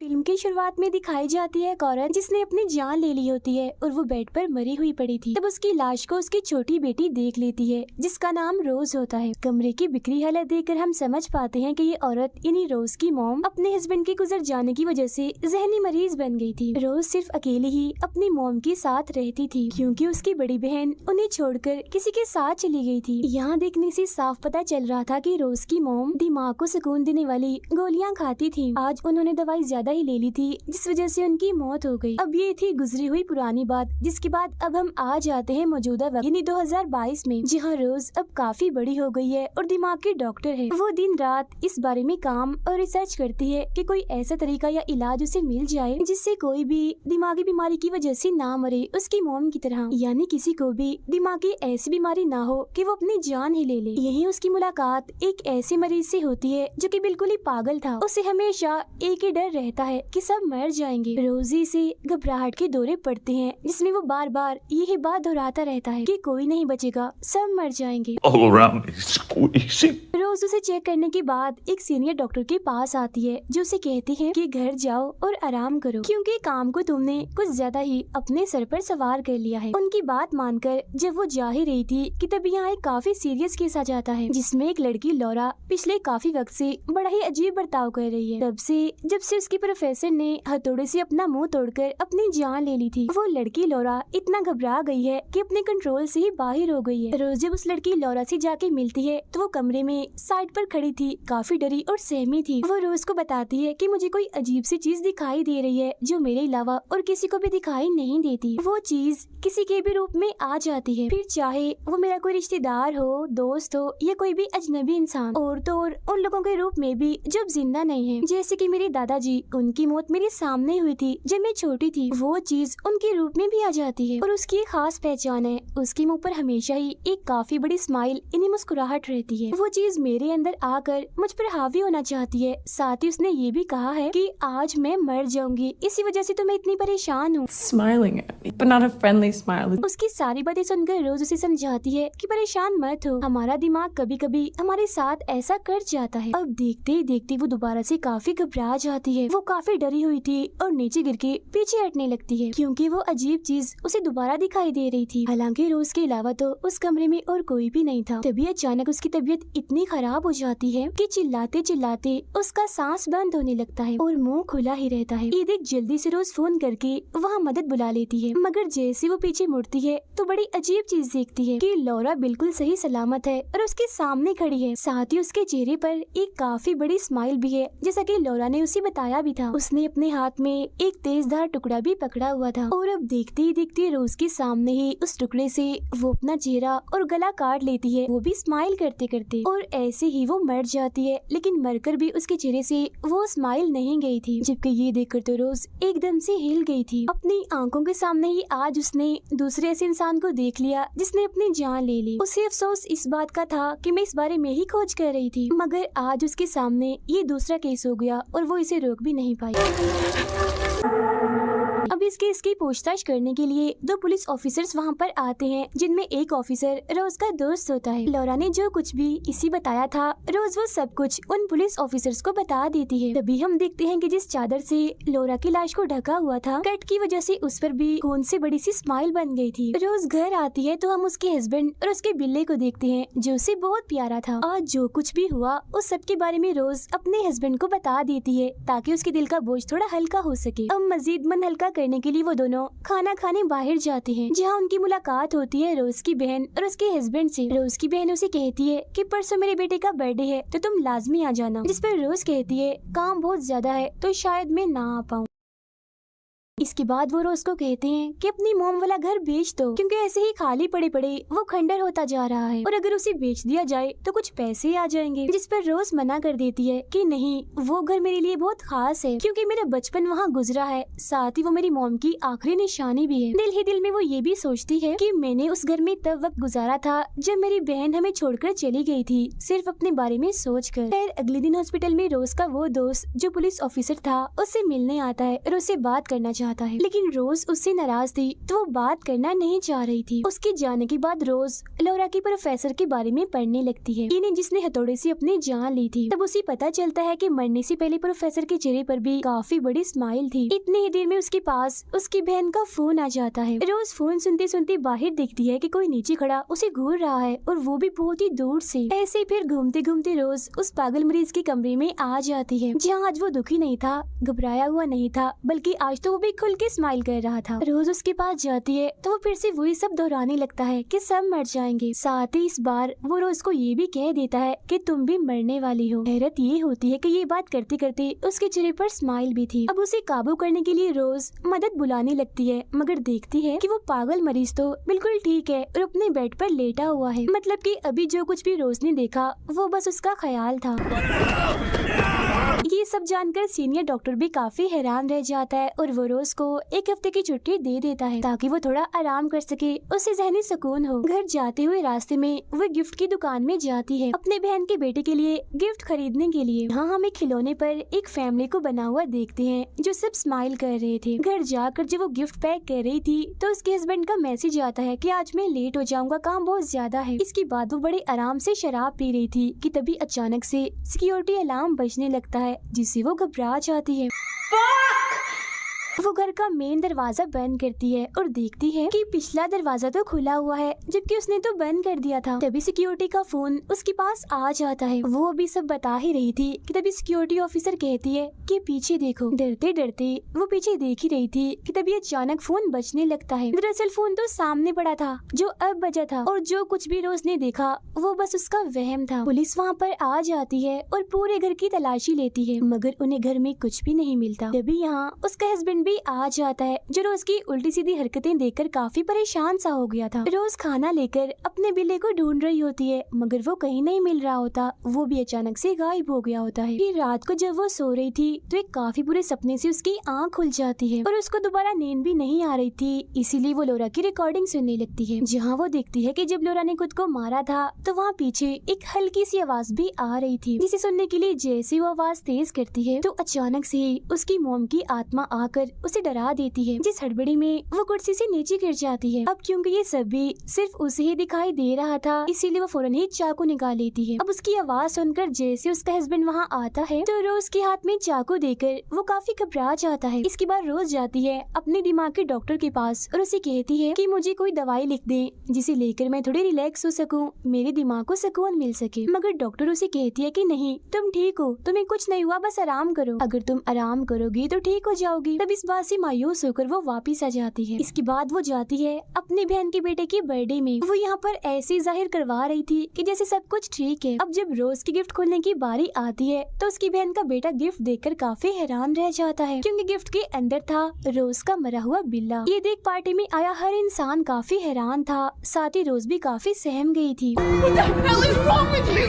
Film की शुरुआत में दिखाई जाती है एक औरत जिसने अपनी जान ले ली होती है और वो बेड पर मरी हुई पड़ी थी। तब उसकी लाश को उसकी छोटी बेटी देख लेती है जिसका नाम रोज होता है। कमरे की बिखरी हालत देखकर हम समझ पाते हैं कि ये औरत यानी रोज की मॉम अपने हस्बैंड के गुजर जाने की वजह से जहनी मरीज बन गई थी। रोज सिर्फ अकेली ही अपनी मॉम के साथ रहती थी क्योंकि उसकी बड़ी बहन उन्हें छोड़कर किसी के साथ चली गई थी। यहाँ देखने से साफ पता चल रहा था कि रोज की मॉम दिमाग को सुकून देने वाली गोलियां खाती थी। आज उन्होंने दवाई ज्यादा ही ले ली थी जिस वजह से उनकी मौत हो गई। अब ये थी गुजरी हुई पुरानी बात, जिसके बाद अब हम आ जाते हैं मौजूदा वक्त यानी 2022 में, जहाँ रोज अब काफी बड़ी हो गई है और दिमाग की डॉक्टर है। वो दिन रात इस बारे में काम और रिसर्च करती है कि कोई ऐसा तरीका या इलाज उसे मिल जाए जिससे कोई भी दिमागी बीमारी की वजह से ना मरे उसकी मॉम की तरह, यानी किसी को भी दिमागी ऐसी बीमारी ना हो कि वो अपनी जान ही ले ले। यही उसकी मुलाकात एक ऐसे मरीज से होती है जो कि बिल्कुल ही पागल था। उसे हमेशा एक ही डर रहता है कि सब मर जाएंगे। रोजी से घबराहट के दौरे पड़ते हैं जिसमें वो बार बार यही बात दोहराता रहता है कि कोई नहीं बचेगा, सब मर जाएंगे। रोज उसे चेक करने के बाद एक सीनियर डॉक्टर के पास आती है जो उसे कहती है कि घर जाओ और आराम करो क्योंकि काम को तुमने कुछ ज्यादा ही अपने सर पर सवार कर लिया है। उनकी बात मानकर जब वो जा ही रही थी कि तब यहाँ एक काफी सीरियस केस आ जाता है जिसमें एक लड़की लौरा पिछले काफी वक्त से बड़ा ही अजीब बर्ताव कर रही है। जब से उसकी प्रोफेसर ने हथौड़े से अपना मुंह तोड़कर अपनी जान ले ली थी, वो लड़की लौरा इतना घबरा गई है कि अपने कंट्रोल से ही बाहर हो गई है। रोज जब उस लड़की लौरा से जाके मिलती है तो वो कमरे में साइड पर खड़ी थी, काफी डरी और सहमी थी। वो रोज को बताती है कि मुझे कोई अजीब सी चीज दिखाई दे रही है जो मेरे अलावा और किसी को भी दिखाई नहीं देती। वो चीज किसी के भी रूप में आ जाती है, फिर चाहे वो मेरा कोई रिश्तेदार हो, दोस्त हो या कोई भी अजनबी इंसान, और तो और उन लोगों के रूप में भी जो अब जिंदा नहीं है। जैसे कि मेरे दादाजी, उनकी मौत मेरे सामने हुई थी जब मैं छोटी थी। वो चीज उनके रूप में भी आ जाती है और उसकी एक खास पहचान है, उसके मुंह पर हमेशा ही एक काफी बड़ी स्माइल यानी मुस्कुराहट रहती है। वो चीज मेरे अंदर आकर मुझ पर हावी होना चाहती है। साथ ही उसने ये भी कहा है कि आज मैं मर जाऊंगी, इसी वजह से तो मैं इतनी परेशान हूँ। Smiling at me, but not a friendly smile. उसकी सारी बातें सुनकर रोज उसे समझाती है कि परेशान मत हो, हमारा दिमाग कभी कभी हमारे साथ ऐसा कर जाता है। अब देखते ही देखते वो दोबारा से काफी घबरा जाती है। वो काफी डरी हुई थी और नीचे गिर के पीछे हटने लगती है क्योंकि वो अजीब चीज उसे दोबारा दिखाई दे रही थी। हालांकि रोज के अलावा तो उस कमरे में और कोई भी नहीं था। तभी अचानक उसकी तबीयत इतनी खराब हो जाती है कि चिल्लाते चिल्लाते उसका सांस बंद होने लगता है और मुंह खुला ही रहता है। ये देख जल्दी से रोज फोन करके वहाँ मदद बुला लेती है, मगर जैसे वो पीछे मुड़ती है तो बड़ी अजीब चीज देखती है कि लौरा बिल्कुल सही सलामत है और उसके सामने खड़ी है। साथ ही उसके चेहरे पर एक काफी बड़ी स्माइल भी है, जैसा कि लौरा ने उसे बताया भी था। उसने अपने हाथ में एक तेजधार टुकड़ा भी पकड़ा हुआ था और अब देखते ही देखते रोज के सामने ही उस टुकड़े से वो अपना चेहरा और गला काट लेती है, वो भी स्माइल करते करते, और ऐसे ही वो मर जाती है। लेकिन मरकर भी उसके चेहरे से वो स्माइल नहीं गई थी, जबकि ये देखकर तो रोज एकदम से हिल गई थी। अपनी आंखों के सामने ही आज उसने दूसरे ऐसे इंसान को देख लिया जिसने अपनी जान ले ली। उसे अफसोस इस बात का था कि मैं इस बारे में ही खोज कर रही थी, मगर आज उसके सामने ये दूसरा केस हो गया और वो इसे रोक भी नहीं पाई। अब इस केस की पूछताछ करने के लिए दो पुलिस ऑफिसर्स वहाँ पर आते हैं, जिनमें एक ऑफिसर रोज का दोस्त होता है। लौरा ने जो कुछ भी इसी बताया था, रोज वो सब कुछ उन पुलिस ऑफिसर्स को बता देती है। तभी हम देखते हैं कि जिस चादर से लौरा की लाश को ढका हुआ था, कट की वजह से उस पर भी खून से बड़ी सी स्माइल बन गई थी। रोज घर आती है तो हम उसके हस्बैंड और उसके बिल्ले को देखते हैं जो उसे बहुत प्यारा था। आज जो कुछ भी हुआ उस सब के बारे में रोज अपने हस्बैंड को बता देती है ताकि उसके दिल का बोझ थोड़ा हल्का हो सके। अब मजीद मन हल्का करने के लिए वो दोनों खाना खाने बाहर जाते हैं, जहाँ उनकी मुलाकात होती है रोज की बहन और उसके हस्बैंड से। रोज की बहन उसे कहती है कि परसों मेरे बेटे का बर्थडे है तो तुम लाजमी आ जाना, जिस पर रोज कहती है काम बहुत ज्यादा है तो शायद मैं ना आ पाऊँ। इसके बाद वो रोज को कहते हैं कि अपनी मोम वाला घर बेच दो क्योंकि ऐसे ही खाली पड़े पड़े वो खंडर होता जा रहा है और अगर उसे बेच दिया जाए तो कुछ पैसे आ जाएंगे, जिस पर रोज मना कर देती है कि नहीं, वो घर मेरे लिए बहुत खास है क्योंकि मेरा बचपन वहाँ गुजरा है, साथ ही वो मेरी मोम की आखिरी निशानी भी है। दिल ही दिल में वो ये भी सोचती है कि मैंने उस घर में तब वक्त गुजारा था जब मेरी बहन हमें छोड़कर चली गई थी, सिर्फ अपने बारे में सोच कर। फिर अगले दिन हॉस्पिटल में रोज का वो दोस्त जो पुलिस ऑफिसर था उससे मिलने आता है और उससे बात करना चाहता चाहता है, लेकिन रोज उससे नाराज थी तो वो बात करना नहीं चाह रही थी। उसके जाने के बाद रोज लौरा की प्रोफेसर के बारे में पढ़ने लगती है, इन्हें जिसने हथौड़े से अपनी जान ली थी। तब उसे पता चलता है कि मरने से पहले प्रोफेसर के चेहरे पर भी काफी बड़ी स्माइल थी। इतनी ही देर में उसके पास उसकी बहन का फोन आ जाता है। रोज फोन सुनते सुनते बाहर देखती है कि कोई नीचे खड़ा उसे घूर रहा है और वो भी बहुत ही दूर से। ऐसे ही फिर घूमते घूमते रोज उस पागल मरीज के कमरे में आ जाती है, जहाँ आज वो दुखी नहीं था, घबराया हुआ नहीं था, बल्कि आज तो वो भी खुल के स्माइल कर रहा था। रोज उसके पास जाती है तो वो फिर से वही सब दोहराने लगता है कि सब मर जाएंगे। साथ ही इस बार वो रोज को ये भी कह देता है कि तुम भी मरने वाली हो। हैरत ये होती है कि ये बात करते करते उसके चेहरे पर स्माइल भी थी। अब उसे काबू करने के लिए रोज मदद बुलाने लगती है, मगर देखती है कि वो पागल मरीज तो बिल्कुल ठीक है और अपने बेड पर लेटा हुआ है। मतलब कि अभी जो कुछ भी रोज ने देखा वो बस उसका ख्याल था। ये सब जानकर सीनियर डॉक्टर भी काफी हैरान रह जाता है और वो रोज को एक हफ्ते की छुट्टी दे देता है ताकि वो थोड़ा आराम कर सके, उसे जहनी सुकून हो। घर जाते हुए रास्ते में वो गिफ्ट की दुकान में जाती है अपने बहन के बेटे के लिए गिफ्ट खरीदने के लिए। यहाँ हम एक खिलौने पर एक फैमिली को बना हुआ देखते हैं जो सब स्माइल कर रहे थे। घर जाकर जब वो गिफ्ट पैक कर रही थी तो उसके हस्बैंड का मैसेज आता है कि आज मैं लेट हो जाऊंगा, काम बहुत ज्यादा है। इसके बाद वो बड़े आराम से शराब पी रही थी कि तभी अचानक से सिक्योरिटी अलार्म बजने लगता है, जिससे वो घबरा जाती है। वो घर का मेन दरवाजा बंद करती है और देखती है कि पिछला दरवाजा तो खुला हुआ है, जबकि उसने तो बंद कर दिया था। तभी सिक्योरिटी का फोन उसके पास आ जाता है। वो अभी सब बता ही रही थी कि तभी सिक्योरिटी ऑफिसर कहती है कि पीछे देखो। डरते डरते वो पीछे देख ही रही थी कि तभी अचानक फोन बजने लगता है। दरअसल फोन तो सामने पड़ा था जो अब बजा था, और जो कुछ भी रोज ने देखा वो बस उसका वहम था। पुलिस वहाँ पर आ जाती है और पूरे घर की तलाशी लेती है, मगर उन्हें घर में कुछ भी नहीं मिलता। तभी यहाँ उसका हस्बैंड भी आ जाता है जो रोज की उल्टी सीधी हरकतें देखकर काफी परेशान सा हो गया था। रोज खाना लेकर अपने बिल्ली को ढूंढ रही होती है, मगर वो कहीं नहीं मिल रहा होता। वो भी अचानक से गायब हो गया होता है। फिर रात को जब वो सो रही थी तो एक काफी बुरे सपने से उसकी आँख खुल जाती है और उसको दोबारा नींद भी नहीं आ रही थी, इसीलिए वो लोरा की रिकॉर्डिंग सुनने लगती है, जहाँ वो देखती है कि जब लोरा ने खुद को मारा था तो वहाँ पीछे एक हल्की सी आवाज भी आ रही थी, जिसे सुनने के लिए जैसे वो आवाज तेज करती है तो अचानक से ही उसकी मोम की आत्मा आकर उसे डरा देती है, जिस हड़बड़ी में वो कुर्सी से नीचे गिर जाती है। अब क्योंकि ये सब भी सिर्फ उसे ही दिखाई दे रहा था, इसीलिए वो फौरन ही चाकू निकाल लेती है। अब उसकी आवाज सुनकर जैसे उसका हस्बैंड वहाँ आता है तो रोज के हाथ में चाकू देकर वो काफी घबरा जाता है। इसके बाद रोज जाती है अपने दिमाग के डॉक्टर के पास और उसे कहती है कि मुझे कोई दवाई लिख दे जिसे लेकर मैं थोड़ी रिलैक्स हो सकूं, मेरे दिमाग को सुकून मिल सके। मगर डॉक्टर उसे कहती है कि नहीं, तुम ठीक हो, तुम्हें कुछ नहीं हुआ, बस आराम करो, अगर तुम आराम करोगी तो ठीक हो जाओगी। तब इस बात से मायूस होकर वो वापिस आ जाती है। इसके बाद वो जाती है अपनी बहन के बेटे की बर्थडे में। वो यहाँ पर ऐसे जाहिर करवा रही थी कि जैसे सब कुछ ठीक है। अब जब रोज की गिफ्ट खोलने की बारी आती है तो उसकी बहन का बेटा गिफ्ट देखकर काफी हैरान रह जाता है, क्योंकि गिफ्ट के अंदर था रोज का मरा हुआ बिल्ला। ये देख पार्टी में आया हर इंसान काफी हैरान था, साथ ही रोज भी काफी सहम गई थी।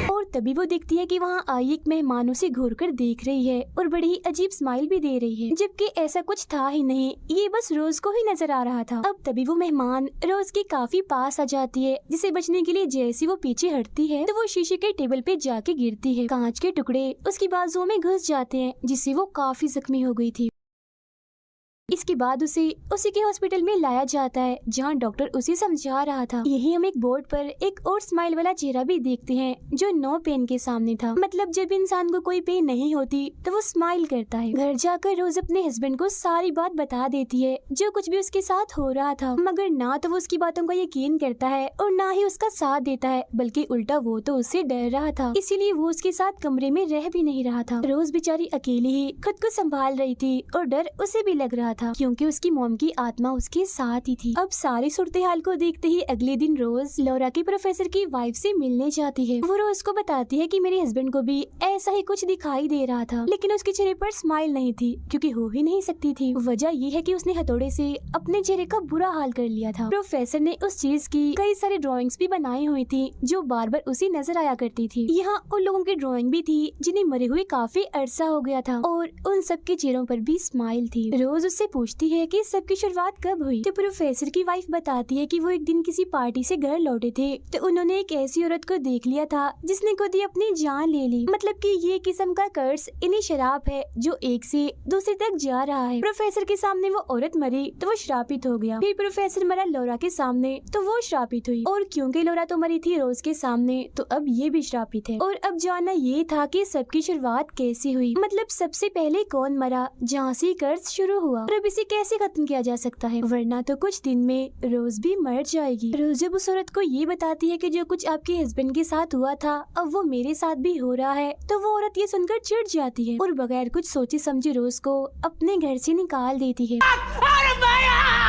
और तभी वो देखती है कि वहाँ आई एक मेहमान उसे घूर कर देख रही है और बड़ी ही अजीब स्माइल भी दे रही है, जबकि ऐसा कुछ था ही नहीं, ये बस रोज को ही नजर आ रहा था। अब तभी वो मेहमान रोज के काफी पास आ जाती है, जिसे बचने के लिए जैसे वो पीछे हटती है तो वो शीशे के टेबल पे जाके गिरती है। कांच के टुकड़े उसकी बाजुओं में घुस जाते हैं, जिससे वो काफी जख्मी हो गई थी। इसके बाद उसे उसी के हॉस्पिटल में लाया जाता है, जहां डॉक्टर उसे समझा रहा था। यही हम एक बोर्ड पर एक और स्माइल वाला चेहरा भी देखते हैं जो नो पेन के सामने था। मतलब जब इंसान को कोई पेन नहीं होती तो वो स्माइल करता है। घर जाकर रोज अपने हस्बैंड को सारी बात बता देती है, जो कुछ भी उसके साथ हो रहा था, मगर ना तो वो उसकी बातों का यकीन करता है और ना ही उसका साथ देता है, बल्कि उल्टा वो तो उससे डर रहा था, इसीलिए वो उसके साथ कमरे में रह भी नहीं रहा था। रोज बेचारी अकेली ही खुद को संभाल रही थी और डर उसे भी लग रहा था, क्योंकि उसकी मॉम की आत्मा उसके साथ ही थी। अब सारी सूरत हाल को देखते ही अगले दिन रोज लौरा की प्रोफेसर की वाइफ से मिलने जाती है। वो रोज को बताती है कि मेरे हस्बैंड को भी ऐसा ही कुछ दिखाई दे रहा था, लेकिन उसके चेहरे पर स्माइल नहीं थी, क्योंकि हो ही नहीं सकती थी। वजह ये है कि उसने हथौड़े से अपने चेहरे का बुरा हाल कर लिया था। प्रोफेसर ने उस चीज की कई सारी ड्राइंग्स भी बनाई हुई थी जो बार बार उसी नजर आया करती थी। यहाँ उन लोगों की ड्राइंग भी थी जिन्हें मरे हुए काफी अरसा हो गया था और उन सबके चेहरों पर भी स्माइल थी। रोज उससे पूछती पूछती है कि सबकी शुरुआत कब हुई, तो प्रोफेसर की वाइफ बताती है कि वो एक दिन किसी पार्टी से घर लौटे थे, तो उन्होंने एक ऐसी औरत को देख लिया था जिसने खुद ही अपनी जान ले ली। मतलब कि ये किस्म का कर्ज इन्हीं शराब है जो एक से दूसरे तक जा रहा है। प्रोफेसर के सामने वो औरत मरी तो वो श्रापित हो गया, फिर प्रोफेसर मरा लौरा के सामने तो वो श्रापित हुई, और क्योंकि लौरा तो मरी थी रोज के सामने तो अब ये भी श्रापित है। और अब जानना ये था कि सबकी शुरुआत कैसे हुई, मतलब सबसे पहले कौन मरा जहाँ से कर्ज शुरू हुआ, और अब इसे कैसे खत्म किया जा सकता है, वरना तो कुछ दिन में रोज भी मर जाएगी। रोज जब उस औरत को ये बताती है कि जो कुछ आपके हस्बैंड के साथ हुआ था अब वो मेरे साथ भी हो रहा है, तो वो औरत ये सुनकर चिढ़ जाती है और बगैर कुछ सोचे समझे रोज को अपने घर से निकाल देती है।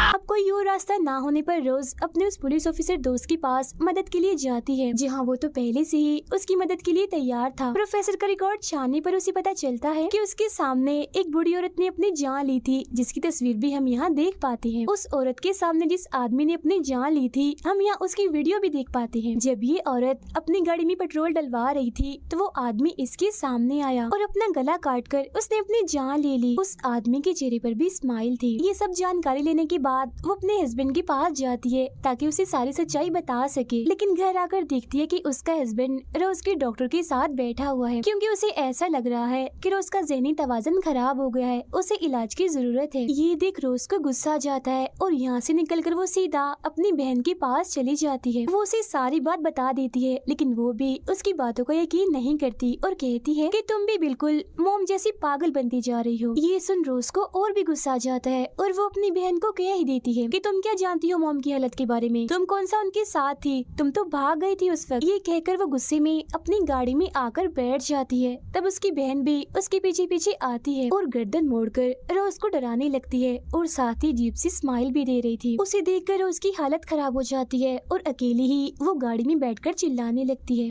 अब कोई और रास्ता ना होने पर रोज अपने उस पुलिस ऑफिसर दोस्त के पास मदद के लिए जाती है, जहाँ वो तो पहले से ही उसकी मदद के लिए तैयार था। प्रोफेसर का रिकॉर्ड छानने पर उसे पता चलता है कि उसके सामने एक बूढ़ी औरत ने अपनी जान ली थी, जिसकी तस्वीर भी हम यहाँ देख पाते हैं। उस औरत के सामने जिस आदमी ने अपनी जान ली थी हम यहाँ उसकी वीडियो भी देख पाते हैं। जब ये औरत अपनी गाड़ी में पेट्रोल डलवा रही थी तो वो आदमी इसके सामने आया और अपना गला काट कर उसने अपनी जान ले ली। उस आदमी के चेहरे पर भी स्माइल थी। ये सब जानकारी लेने के बाद वो अपने हस्बैंड के पास जाती है ताकि उसे सारी सच्चाई बता सके, लेकिन घर आकर देखती है कि उसका हस्बैंड रोज के डॉक्टर के साथ बैठा हुआ है, क्योंकि उसे ऐसा लग रहा है कि रोज का ज़हनी तवाज़ुन खराब हो गया है, उसे इलाज की जरूरत है। ये देख रोज को गुस्सा आ जाता है और यहाँ से निकलकर वो सीधा अपनी बहन के पास चली जाती है। वो उसे सारी बात बता देती है, लेकिन वो भी उसकी बातों का यकीन नहीं करती और कहती है कि तुम भी बिल्कुल मोम जैसी पागल बनती जा रही हो। ये सुन रोज को और भी गुस्सा आ जाता है और वो अपनी बहन को कह ही देती है कि तुम क्या जानती हो मॉम की हालत के बारे में, तुम कौन सा उनके साथ थी, तुम तो भाग गई थी उस वक्त। ये कहकर वो गुस्से में अपनी गाड़ी में आकर बैठ जाती है। तब उसकी बहन भी उसके पीछे पीछे आती है और गर्दन मोड़कर रोज को डराने लगती है और साथ ही अजीब सी स्माइल भी दे रही थी। उसे देखकर रोज की हालत खराब हो जाती है और अकेली ही वो गाड़ी में बैठकर चिल्लाने लगती है,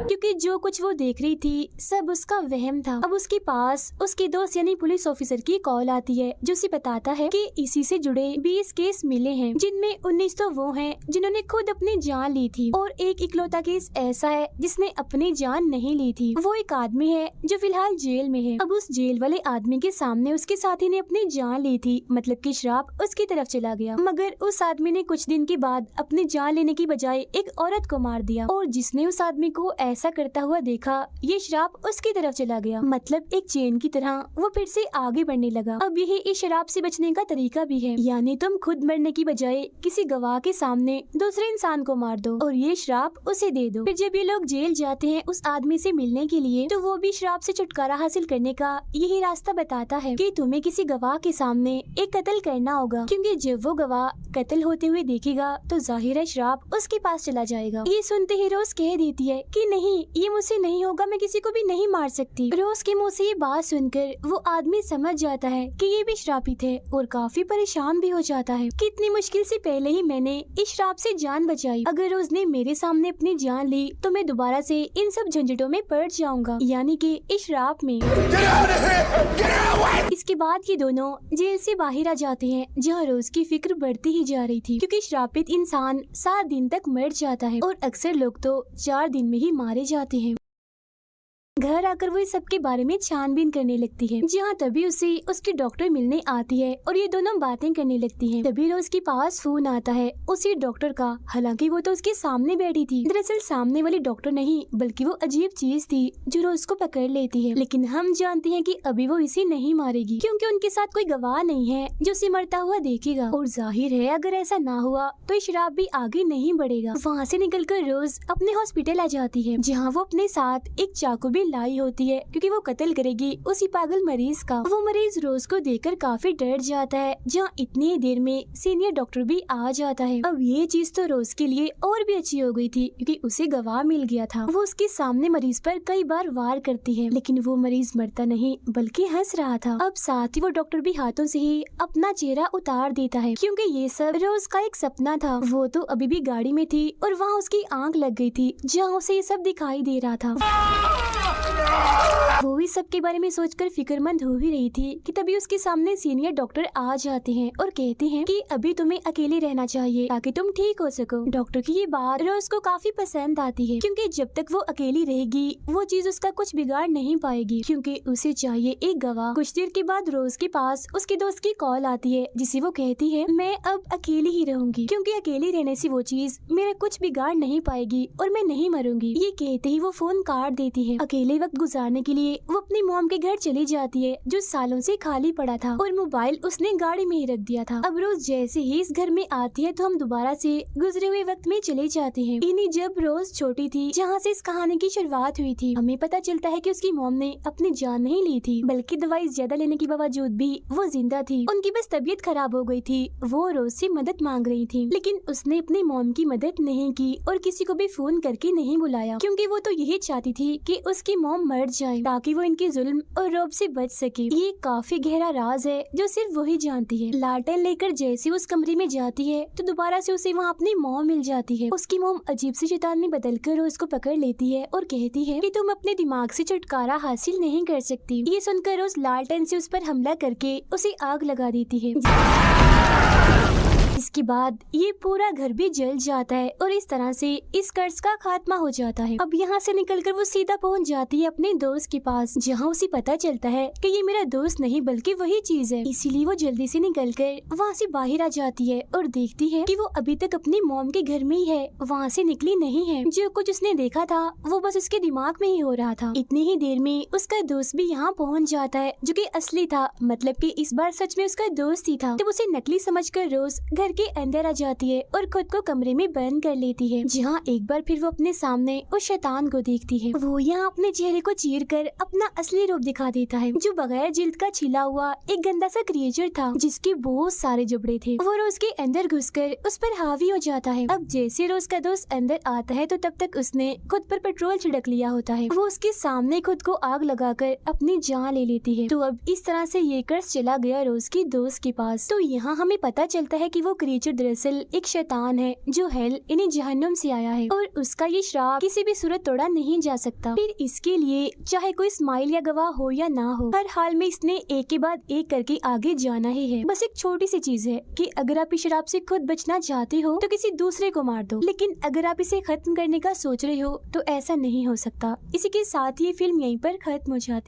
क्योंकि जो कुछ वो देख रही थी सब उसका वहम था। अब उसके पास उसके दोस्त यानी पुलिस ऑफिसर की कॉल आती है जो उसे बताता है कि इसी से जुड़े 20 केस मिले हैं, जिनमें 19 तो वो हैं जिन्होंने खुद अपनी जान ली थी और एक इकलौता केस ऐसा है जिसने अपनी जान नहीं ली थी। वो एक आदमी है जो फिलहाल जेल में है। अब उस जेल वाले आदमी के सामने उसके साथी ने अपनी जान ली थी, मतलब कि श्राप उसकी तरफ चला गया, मगर उस आदमी ने कुछ दिन के बाद अपनी जान लेने की बजाय एक औरत को मार दिया और जिसने उस आदमी को ऐसा करता हुआ देखा ये श्राप उसकी तरफ चला गया। मतलब एक चेन की तरह वो फिर से आगे बढ़ने लगा। अब यही इस शराब से बचने का तरीका भी है, यानी तुम खुद मरने की बजाय किसी गवाह के सामने दूसरे इंसान को मार दो और ये श्राप उसे दे दो। फिर जब ये लोग जेल जाते हैं उस आदमी से मिलने के लिए तो वो भी श्राप से छुटकारा हासिल करने का यही रास्ता बताता है कि तुम्हें किसी गवाह के सामने एक कत्ल करना होगा, क्योंकि जब वो गवाह कत्ल होते हुए देखेगा तो जाहिर है श्राप उसके पास चला जाएगा। ये सुनते ही रोज कह देती है कि नहीं, ये मुझसे नहीं होगा, मैं किसी को भी नहीं मार सकती। रोज के मुंह से ये बात सुनकर वो आदमी समझ जाता है कि ये भी श्रापित है और काफी परेशान भी हो जाता है कि इतनी मुश्किल से पहले ही मैंने इस श्राप से जान बचाई, अगर रोज ने मेरे सामने अपनी जान ली तो मैं दोबारा से इन सब झंझटों में पड़ जाऊंगा, यानी कि इस श्राप में। इसके बाद ये दोनों जेल से बाहर आ जाते हैं, जहाँ रोज की फिक्र बढ़ती ही जा रही थी, क्योंकि श्रापित इंसान 7 दिन तक मर जाता है और अक्सर लोग तो 4 दिन में ही मारे जाते हैं। घर आकर वो इस सब के बारे में छानबीन करने लगती है, जहाँ तभी उसे उसकी डॉक्टर मिलने आती है और ये दोनों बातें करने लगती हैं। तभी रोज के पास फोन आता है उसी डॉक्टर का, हालांकि वो तो उसके सामने बैठी थी। दरअसल सामने वाली डॉक्टर नहीं बल्कि वो अजीब चीज थी जो रोज को पकड़ लेती है, लेकिन हम जानते हैं कि अभी वो इसे नहीं मारेगी क्योंकि उनके साथ कोई गवाह नहीं है जो उसे मरता हुआ देखेगा, और जाहिर है अगर ऐसा ना हुआ तो शराब भी आगे नहीं बढ़ेगा। वहाँ से निकलकर रोज अपने हॉस्पिटल आ जाती है, जहाँ वो अपने साथ एक चाकू भी लाई होती है क्योंकि वो कत्ल करेगी उसी पागल मरीज का। वो मरीज रोज को देखकर काफी डर जाता है, जहाँ इतनी देर में सीनियर डॉक्टर भी आ जाता है। अब ये चीज तो रोज के लिए और भी अच्छी हो गई थी क्योंकि उसे गवाह मिल गया था। वो उसके सामने मरीज पर कई बार वार करती है, लेकिन वो मरीज मरता नहीं बल्कि हंस रहा था। अब साथ ही वो डॉक्टर भी हाथों से ही अपना चेहरा उतार देता है, क्योंकि ये सब रोज का एक सपना था। वो तो अभी भी गाड़ी में थी और वहाँ उसकी आंख लग गई थी, जहाँ उसे ये सब दिखाई दे रहा था। वो इस सब के बारे में सोचकर फिक्रमंद हो ही रही थी कि तभी उसके सामने सीनियर डॉक्टर आ जाते हैं और कहते हैं कि अभी तुम्हें अकेले रहना चाहिए ताकि तुम ठीक हो सको। डॉक्टर की ये बात रोज को काफी पसंद आती है, क्योंकि जब तक वो अकेली रहेगी वो चीज उसका कुछ बिगाड़ नहीं पाएगी, क्योंकि उसे चाहिए एक गवाह। कुछ देर के बाद रोज के पास उसके दोस्त की कॉल आती है, जिसे वो कहती है मैं अब अकेली ही रहूंगी, क्योंकि अकेली रहने से वो चीज मेरा कुछ बिगाड़ नहीं पाएगी और मैं नहीं मरूंगी। ये कहते ही वो फोन काट देती है। अकेले वक्त गुजारने के लिए वो अपनी मॉम के घर चली जाती है, जो सालों से खाली पड़ा था, और मोबाइल उसने गाड़ी में ही रख दिया था। अब रोज जैसे ही इस घर में आती है तो हम दोबारा से गुजरे हुए वक्त में चले जाते हैं। इन्हीं जब रोज छोटी थी, जहाँ से इस कहानी की शुरुआत हुई थी, हमें पता चलता है कि उसकी मॉम ने अपनी जान नहीं ली थी, बल्कि दवाई ज्यादा लेने के बावजूद भी वो जिंदा थी। उनकी बस तबीयत खराब हो गई थी। वो रोज से मदद मांग रही थी, लेकिन उसने अपनी मॉम की मदद नहीं की और किसी को भी फोन करके नहीं बुलाया, क्योंकि वो तो यही चाहती थी कि उसकी मॉम मर जाए ताकि वो इनके जुल्म और रौब से बच सके। ये काफी गहरा राज है जो सिर्फ वही जानती है। लालटेन लेकर जैसे उस कमरे में जाती है तो दोबारा से उसे वहाँ अपनी मॉम मिल जाती है। उसकी मॉम अजीब सी शैतान में बदलकर रोज को पकड़ लेती है और कहती है कि तुम अपने दिमाग से छुटकारा हासिल नहीं कर सकती। ये सुनकर रोज लालटेन से उस पर हमला करके उसे आग लगा देती है। इसके बाद ये पूरा घर भी जल जाता है और इस तरह से इस कर्ज का खात्मा हो जाता है। अब यहाँ से निकलकर वो सीधा पहुँच जाती है अपने दोस्त के पास, जहाँ उसे पता चलता है कि ये मेरा दोस्त नहीं बल्कि वही चीज है। इसीलिए वो जल्दी से निकलकर वहाँ से बाहर आ जाती है और देखती है कि वो अभी तक अपनी मॉम के घर में ही है, वहाँ से निकली नहीं है। जो कुछ उसने देखा था वो बस उसके दिमाग में ही हो रहा था। इतनी ही देर में उसका दोस्त भी यहाँ पहुँच जाता है, जो कि असली था, मतलब कि इस बार सच में उसका दोस्त ही था। तब उसे नकली समझकर रोज घर के अंदर आ जाती है और खुद को कमरे में बंद कर लेती है, जहाँ एक बार फिर वो अपने सामने उस शैतान को देखती है। वो यहाँ अपने चेहरे को चीरकर अपना असली रूप दिखा देता है, जो बगैर जिल्द का छिला हुआ एक गंदा सा क्रिएचर था, जिसके बहुत सारे जबड़े थे। वो रोज के अंदर घुसकर उस पर हावी हो जाता है। अब जैसे रोज का दोस्त अंदर आता है तो तब तक उसने खुद पर पेट्रोल छिड़क लिया होता है। वो उसके सामने खुद को आग लगाकर अपनी जान ले लेती है। तो अब इस तरह से ये कर्ज चला गया रोज की दोस्त के पास। तो यहाँ हमें पता चलता है कि वो क्रिएचर दरअसल एक शैतान है, जो हेल यानी जहन्नुम से आया है, और उसका ये श्राप किसी भी सूरत तोड़ा नहीं जा सकता। फिर इसके लिए चाहे कोई स्माइल या गवाह हो या ना हो, हर हाल में इसने एक के बाद एक करके आगे जाना ही है। बस एक छोटी सी चीज है कि अगर आप इस शराब से खुद बचना चाहते हो तो किसी दूसरे को मार दो, लेकिन अगर आप इसे खत्म करने का सोच रहे हो तो ऐसा नहीं हो सकता। इसी के साथ ये फिल्म यहीं पर खत्म हो जाती है।